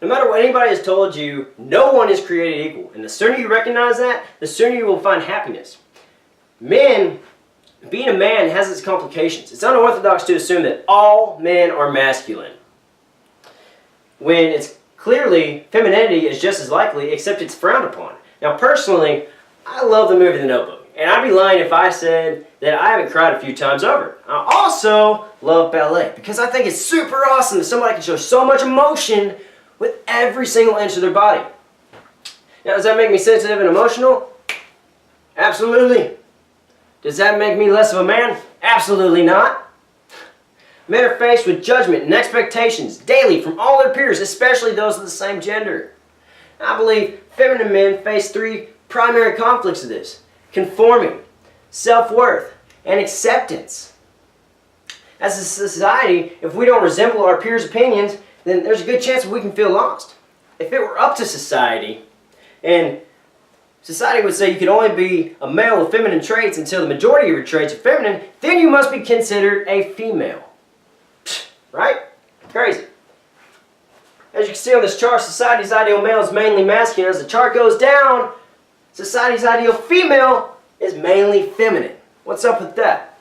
No matter what anybody has told you, no one is created equal. And the sooner you recognize that, the sooner you will find happiness. Being a man has its complications. It's unorthodox to assume that all men are masculine, when it's clearly femininity is just as likely, except it's frowned upon. Now personally, I love the movie The Notebook, and I'd be lying if I said that I haven't cried a few times over it. I also love ballet, because I think it's super awesome that somebody can show so much emotion with every single inch of their body. Now, does that make me sensitive and emotional? Absolutely. Does that make me less of a man? Absolutely not. Men are faced with judgment and expectations daily from all their peers, especially those of the same gender. I believe feminine men face three primary conflicts of this: conforming, self-worth, and acceptance. As a society, if we don't resemble our peers' opinions, then there's a good chance that we can feel lost. If it were up to society, and society would say you can only be a male with feminine traits until the majority of your traits are feminine, then you must be considered a female. Right? Crazy. As you can see on this chart, society's ideal male is mainly masculine. As the chart goes down, society's ideal female is mainly feminine. What's up with that?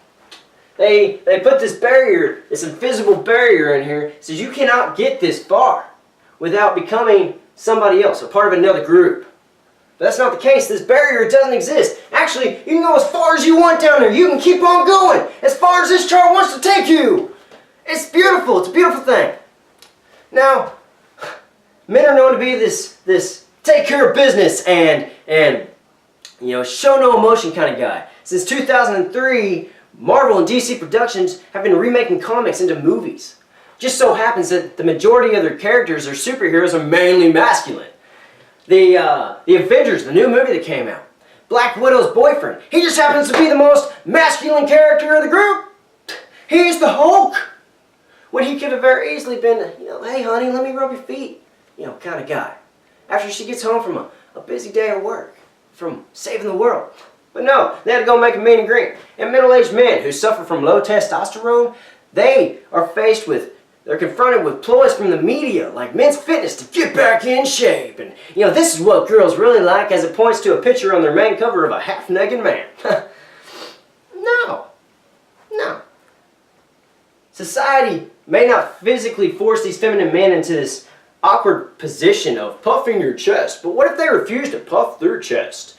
They put this barrier, this invisible barrier in here, says you cannot get this far without becoming somebody else, a part of another group. But that's not the case. This barrier doesn't exist. Actually, you can go as far as you want down there. You can keep on going as far as this chart wants to take you. It's beautiful. It's a beautiful thing. Now, men are known to be this take care of business and show no emotion kind of guy. Since 2003, Marvel and DC Productions have been remaking comics into movies. Just so happens that the majority of their characters or superheroes are mainly masculine. The Avengers, the new movie that came out, Black Widow's boyfriend, he just happens to be the most masculine character of the group. He's the Hulk. When he could have very easily been, hey honey, let me rub your feet, kind of guy. After she gets home from a busy day of work, from saving the world. But no, they had to go make a mean and green. And middle-aged men who suffer from low testosterone, they're confronted with ploys from the media, like Men's Fitness, to get back in shape. And, this is what girls really like, as it points to a picture on their main cover of a half-naked man. No. Society may not physically force these feminine men into this awkward position of puffing your chest, but what if they refuse to puff their chest?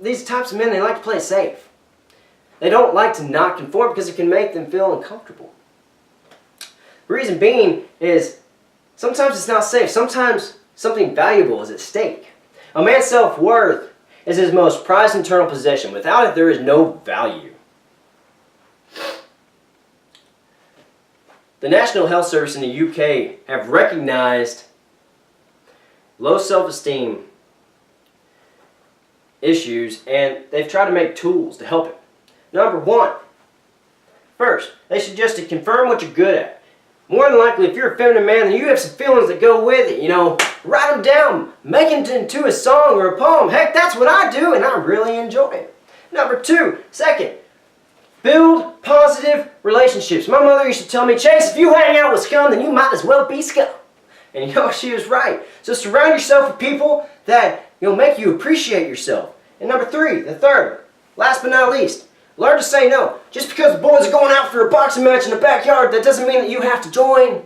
These types of men, they like to play safe. They don't like to not conform because it can make them feel uncomfortable. The reason being is sometimes it's not safe. Sometimes something valuable is at stake. A man's self-worth is his most prized internal possession. Without it, there is no value. The National Health Service in the UK have recognized low self-esteem issues, and they've tried to make tools to help it. Number one, first, they suggest to confirm what you're good at. More than likely, if you're a feminine man, then you have some feelings that go with it. Write them down, make it into a song or a poem. Heck, that's what I do, and I really enjoy it. Number two, second, build positive relationships. My mother used to tell me, Chase, if you hang out with scum, then you might as well be scum. And she was right. So surround yourself with people that make you appreciate yourself. And number three, the third, last but not least, learn to say no. Just because the boys are going out for a boxing match in the backyard, that doesn't mean that you have to join.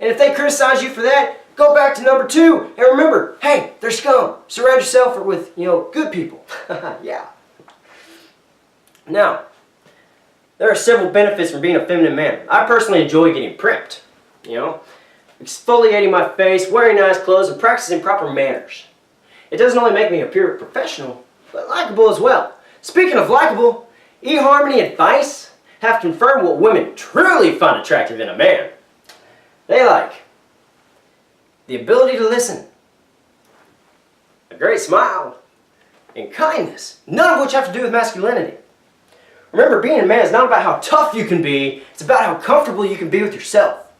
And if they criticize you for that, go back to number two and remember, hey, they're scum. Surround yourself with, good people. Yeah. Now, there are several benefits from being a feminine man. I personally enjoy getting primped, exfoliating my face, wearing nice clothes, and practicing proper manners. It doesn't only make me appear professional, but likable as well. Speaking of likable, eHarmony and Vice have confirmed what women truly find attractive in a man. They like the ability to listen, a great smile, and kindness, none of which have to do with masculinity. Remember, being a man is not about how tough you can be, it's about how comfortable you can be with yourself.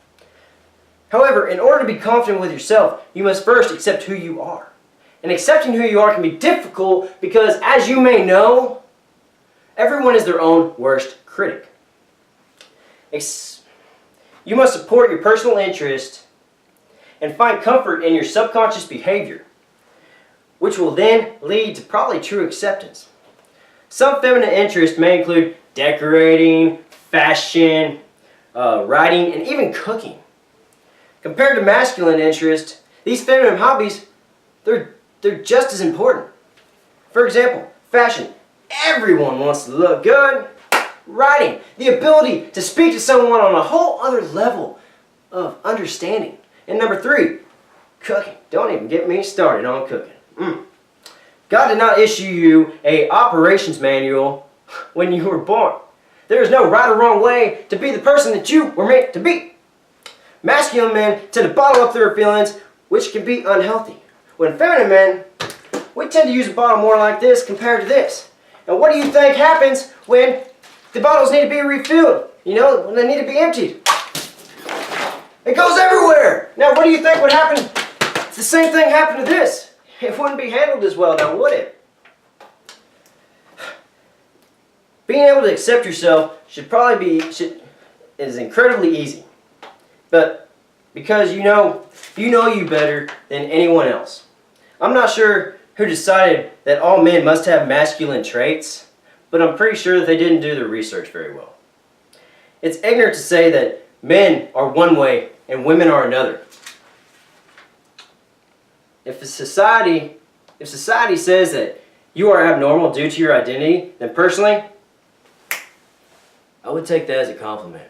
However, in order to be confident with yourself, you must first accept who you are. And accepting who you are can be difficult because, as you may know, everyone is their own worst critic. You you must support your personal interest and find comfort in your subconscious behavior, which will then lead to probably true acceptance. Some feminine interests may include decorating, fashion, writing, and even cooking. Compared to masculine interests, these feminine hobbies, they're just as important. For example, fashion. Everyone wants to look good. Writing. The ability to speak to someone on a whole other level of understanding. And number 3, cooking. Don't even get me started on cooking. God did not issue you an operations manual when you were born. There is no right or wrong way to be the person that you were meant to be. Masculine men tend to bottle up their feelings, which can be unhealthy. When feminine men, we tend to use a bottle more like this compared to this. And what do you think happens when the bottles need to be refilled? You know, when they need to be emptied? It goes everywhere! Now what do you think would happen if the same thing happened to this? It wouldn't be handled as well now, would it? Being able to accept yourself is incredibly easy. But because you know you better than anyone else. I'm not sure who decided that all men must have masculine traits, but I'm pretty sure that they didn't do their research very well. It's ignorant to say that men are one way and women are another. If society says that you are abnormal due to your identity, then personally, I would take that as a compliment.